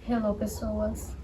Hello, pessoas.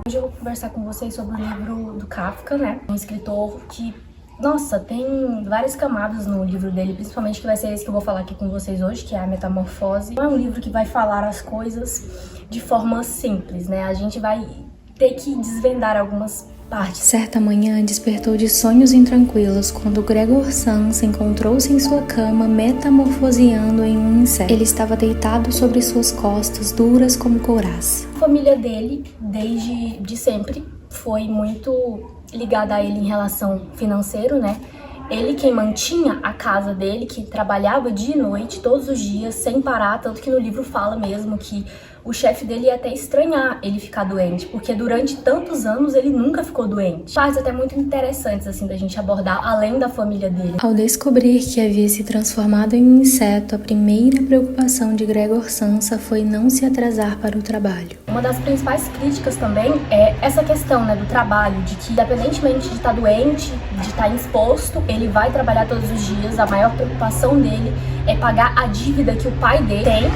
Hoje eu vou conversar com vocês sobre o livro do Kafka, né? Um escritor que, nossa, tem várias camadas no livro dele, principalmente que vai ser esse que eu vou falar aqui com vocês hoje, que é a Metamorfose. Não é um livro que vai falar as coisas de forma simples, né? A gente vai ter que desvendar algumas partes. Certa manhã despertou de sonhos intranquilos quando Gregor Samsa encontrou-se em sua cama metamorfoseando em um inseto. Ele estava deitado sobre suas costas, duras como couraça. A família dele, desde sempre, foi muito ligada a ele em relação financeira, né? Ele quem mantinha a casa dele, que trabalhava dia e noite, todos os dias, sem parar, tanto que no livro fala mesmo que o chefe dele ia até estranhar ele ficar doente, porque durante tantos anos ele nunca ficou doente. Partes até muito interessantes, assim, da gente abordar, além da família dele. Ao descobrir que havia se transformado em um inseto, a primeira preocupação de Gregor Samsa foi não se atrasar para o trabalho. Uma das principais críticas também é essa questão, né, do trabalho, de que independentemente de estar doente, de estar exposto, ele vai trabalhar todos os dias. A maior preocupação dele é pagar a dívida que o pai dele tem.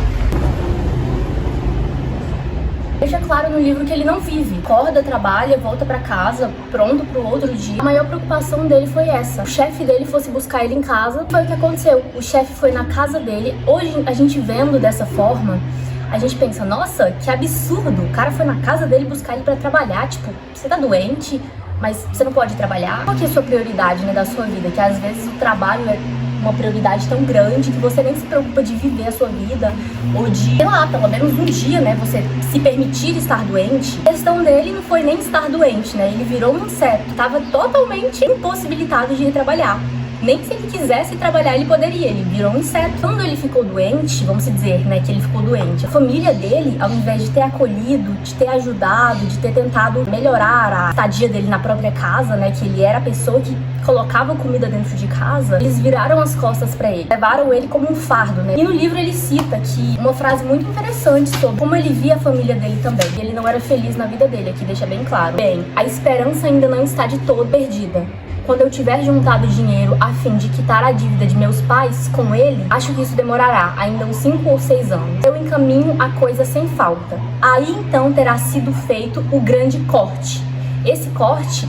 Deixa claro no livro que ele não vive. Acorda, trabalha, volta pra casa, pronto pro outro dia. A maior preocupação dele foi essa. O chefe dele fosse buscar ele em casa. Foi o que aconteceu. O chefe foi na casa dele. Hoje, a gente vendo dessa forma, a gente pensa, nossa, que absurdo. O cara foi na casa dele buscar ele pra trabalhar. Tipo, você tá doente, mas você não pode trabalhar. Qual que é a sua prioridade, né, da sua vida? Que às vezes o trabalho é uma prioridade tão grande que você nem se preocupa de viver a sua vida ou de, sei lá, pelo menos um dia, né, você se permitir estar doente. A questão dele não foi nem estar doente, né, ele virou um inseto, estava totalmente impossibilitado de ir trabalhar. Nem se ele quisesse trabalhar, ele poderia, ele virou um inseto. Quando ele ficou doente, vamos dizer, né, que ele ficou doente, a família dele, ao invés de ter acolhido, de ter ajudado, de ter tentado melhorar a estadia dele na própria casa, né, que ele era a pessoa que colocava comida dentro de casa, eles viraram as costas pra ele, levaram ele como um fardo, né. E no livro ele cita que uma frase muito interessante sobre como ele via a família dele também. Ele não era feliz na vida dele, aqui deixa bem claro. Bem, a esperança ainda não está de todo perdida. Quando eu tiver juntado dinheiro a fim de quitar a dívida de meus pais com ele, acho que isso demorará ainda uns 5 ou 6 anos. Eu encaminho a coisa sem falta. Aí então terá sido feito o grande corte. Esse corte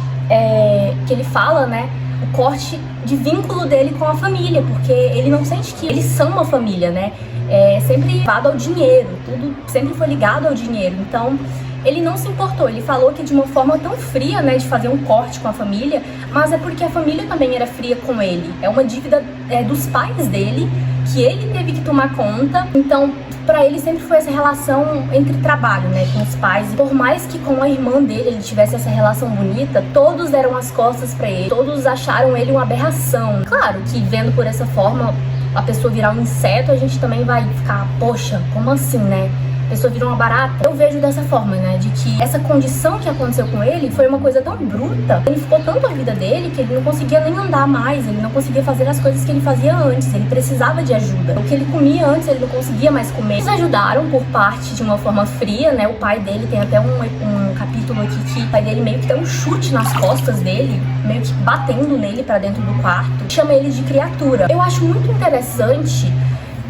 que ele fala, né? O corte de vínculo dele com a família, porque ele não sente que eles são uma família, né? É sempre ligado ao dinheiro, tudo sempre foi ligado ao dinheiro. Então ele não se importou, ele falou que de uma forma tão fria, né, de fazer um corte com a família, mas é porque a família também era fria com ele. É uma dívida dos pais dele, que ele teve que tomar conta. Então, pra ele sempre foi essa relação entre trabalho, né, com os pais. E por mais que com a irmã dele ele tivesse essa relação bonita, todos deram as costas pra ele, todos acharam ele uma aberração. Claro que vendo por essa forma, a pessoa virar um inseto, a gente também vai ficar, poxa, como assim, né? A pessoa virou uma barata. Eu vejo dessa forma, né, de que essa condição que aconteceu com ele foi uma coisa tão bruta. Ele ficou tanto a vida dele que ele não conseguia nem andar mais, ele não conseguia fazer as coisas que ele fazia antes, ele precisava de ajuda. O que ele comia antes, ele não conseguia mais comer. Eles ajudaram por parte de uma forma fria, né, o pai dele tem até um capítulo aqui que o pai dele meio que dá um chute nas costas dele, meio que batendo nele pra dentro do quarto, chama ele de criatura. Eu acho muito interessante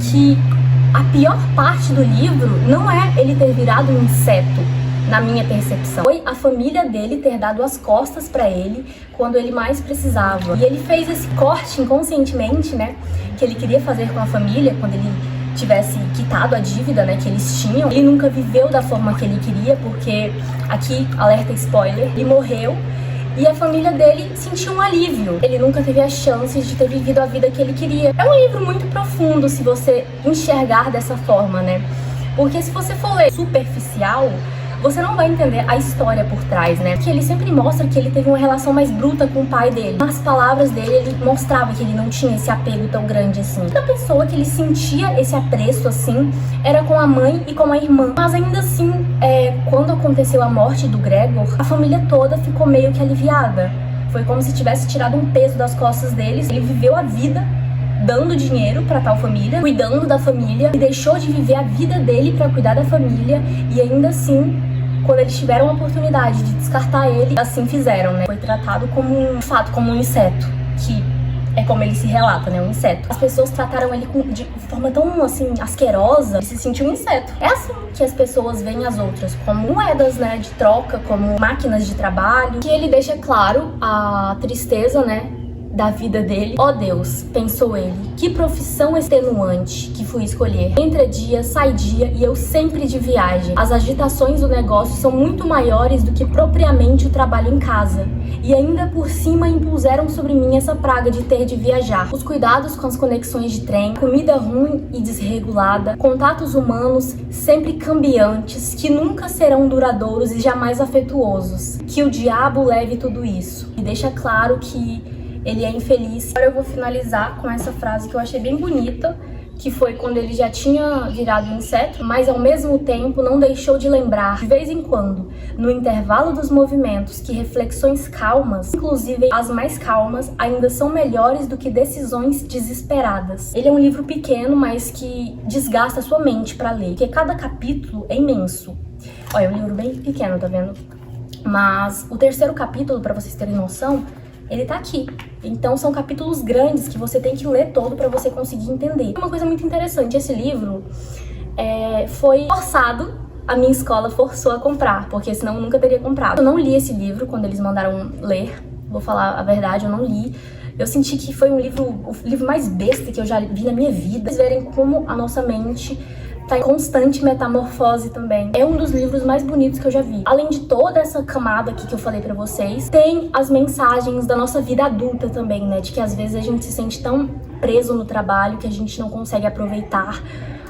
que a pior parte do livro não é ele ter virado um inseto, na minha percepção. Foi a família dele ter dado as costas pra ele quando ele mais precisava. E ele fez esse corte inconscientemente, né, que ele queria fazer com a família quando ele tivesse quitado a dívida, né, que eles tinham. Ele nunca viveu da forma que ele queria, porque, aqui, alerta spoiler, ele morreu. E a família dele sentiu um alívio. Ele nunca teve a chance de ter vivido a vida que ele queria. É um livro muito profundo se você enxergar dessa forma, né? Porque se você for ler superficial, você não vai entender a história por trás, né? Que ele sempre mostra que ele teve uma relação mais bruta com o pai dele. Nas palavras dele, ele mostrava que ele não tinha esse apego tão grande assim. A pessoa que ele sentia esse apreço assim era com a mãe e com a irmã. Mas ainda assim, quando aconteceu a morte do Gregor, a família toda ficou meio que aliviada. Foi como se tivesse tirado um peso das costas deles. Ele viveu a vida dando dinheiro pra tal família, cuidando da família, e deixou de viver a vida dele pra cuidar da família, e ainda assim, quando eles tiveram a oportunidade de descartar ele, assim fizeram, né? Foi tratado como um fato, como um inseto, que É como ele se relata, né? Um inseto. As pessoas trataram ele de forma tão, assim, asquerosa. Ele se sentiu um inseto. É assim que as pessoas veem as outras, como moedas, né? De troca, como máquinas de trabalho. Que ele deixa claro a tristeza, né? Da vida dele. Ó Deus, pensou ele, que profissão extenuante que fui escolher. Entra dia, sai dia e eu sempre de viagem. As agitações do negócio são muito maiores do que propriamente o trabalho em casa. E ainda por cima impuseram sobre mim essa praga de ter de viajar. Os cuidados com as conexões de trem, comida ruim e desregulada, contatos humanos sempre cambiantes, que nunca serão duradouros e jamais afetuosos. Que o diabo leve tudo isso. E deixa claro que ele é infeliz. Agora eu vou finalizar com essa frase que eu achei bem bonita, que foi quando ele já tinha virado um inseto, mas ao mesmo tempo não deixou de lembrar, de vez em quando, no intervalo dos movimentos, que reflexões calmas, inclusive as mais calmas, ainda são melhores do que decisões desesperadas. Ele é um livro pequeno, mas que desgasta a sua mente para ler, porque cada capítulo é imenso. Olha, é um livro bem pequeno, tá vendo? Mas o terceiro capítulo, para vocês terem noção, ele tá aqui. Então são capítulos grandes que você tem que ler todo pra você conseguir entender. Uma coisa muito interessante, esse livro foi forçado, a minha escola forçou a comprar, porque senão eu nunca teria comprado. Eu não li esse livro quando eles mandaram ler, vou falar a verdade, eu não li. Eu senti que foi o livro mais besta que eu já vi na minha vida. Vocês verem como a nossa mente tá em constante metamorfose também. É um dos livros mais bonitos que eu já vi. Além de toda essa camada aqui que eu falei pra vocês, tem as mensagens da nossa vida adulta também, né? De que às vezes a gente se sente tão preso no trabalho que a gente não consegue aproveitar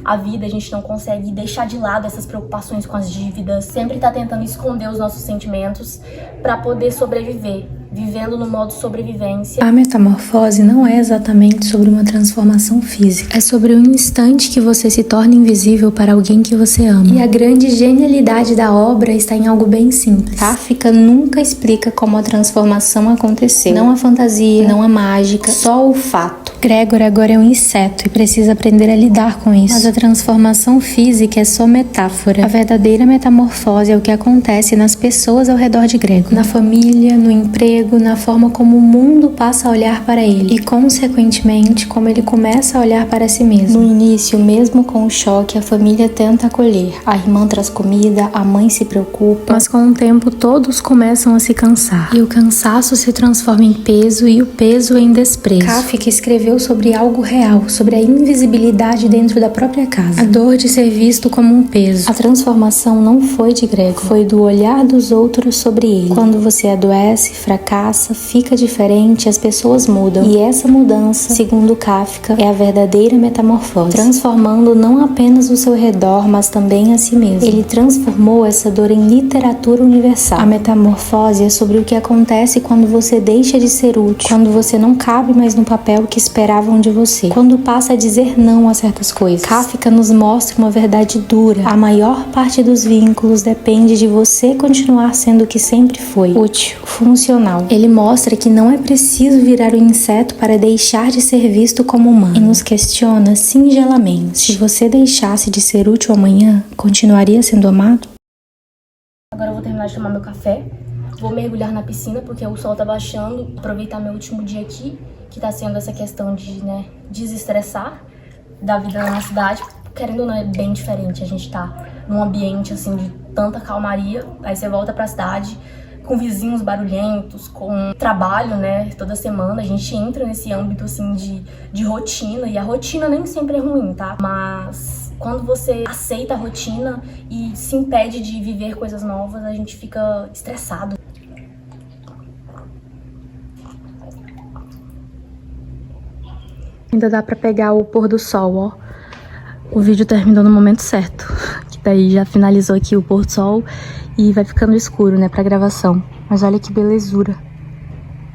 a vida, a gente não consegue deixar de lado essas preocupações com as dívidas, sempre tá tentando esconder os nossos sentimentos pra poder sobreviver, vivendo no modo sobrevivência. A metamorfose não é exatamente sobre uma transformação física, é sobre um instante que você se torna invisível para alguém que você ama. E a grande genialidade da obra está em algo bem simples. Kafka nunca explica como a transformação aconteceu. Não a fantasia, não a mágica, só o fato. Gregor agora é um inseto e precisa aprender a lidar com isso. Mas a transformação física é só metáfora. A verdadeira metamorfose é o que acontece nas pessoas ao redor de Gregor. Na família, no emprego, na forma como o mundo passa a olhar para ele. E, consequentemente, como ele começa a olhar para si mesmo. No início, mesmo com o choque, a família tenta acolher. A irmã traz comida, a mãe se preocupa. Mas com o tempo, todos começam a se cansar. E o cansaço se transforma em peso e o peso em desprezo. Kafka escreveu sobre algo real, sobre a invisibilidade dentro da própria casa. A dor de ser visto como um peso. A transformação não foi de Gregor, foi do olhar dos outros sobre ele. Quando você adoece, fracassa, fica diferente, as pessoas mudam. E essa mudança, segundo Kafka, é a verdadeira metamorfose, transformando não apenas o seu redor, mas também a si mesmo. Ele transformou essa dor em literatura universal. A metamorfose é sobre o que acontece quando você deixa de ser útil, quando você não cabe mais no papel que esperavam de você, quando passa a dizer não a certas coisas. Kafka nos mostra uma verdade dura. A maior parte dos vínculos depende de você continuar sendo o que sempre foi, útil, funcional. Ele mostra que não é preciso virar um inseto para deixar de ser visto como humano. E nos questiona singelamente: se você deixasse de ser útil amanhã, continuaria sendo amado? Agora eu vou terminar de tomar meu café, vou mergulhar na piscina porque o sol tá baixando, aproveitar meu último dia aqui, que tá sendo essa questão de, desestressar da vida na cidade. Querendo ou não, é bem diferente. A gente tá num ambiente, assim, de tanta calmaria. Aí você volta pra cidade com vizinhos barulhentos, com trabalho, né, toda semana. A gente entra nesse âmbito, assim, de rotina. E a rotina nem sempre é ruim, tá? Mas quando você aceita a rotina e se impede de viver coisas novas, a gente fica estressado. Ainda dá pra pegar o pôr do sol, ó. O vídeo terminou no momento certo. Que daí já finalizou aqui o pôr do sol e vai ficando escuro, né, pra gravação. Mas olha que belezura.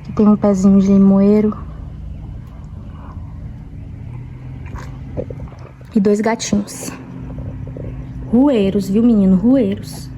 Aqui tem um pezinho de limoeiro. E 2 gatinhos. Rueiros, viu, menino? Rueiros.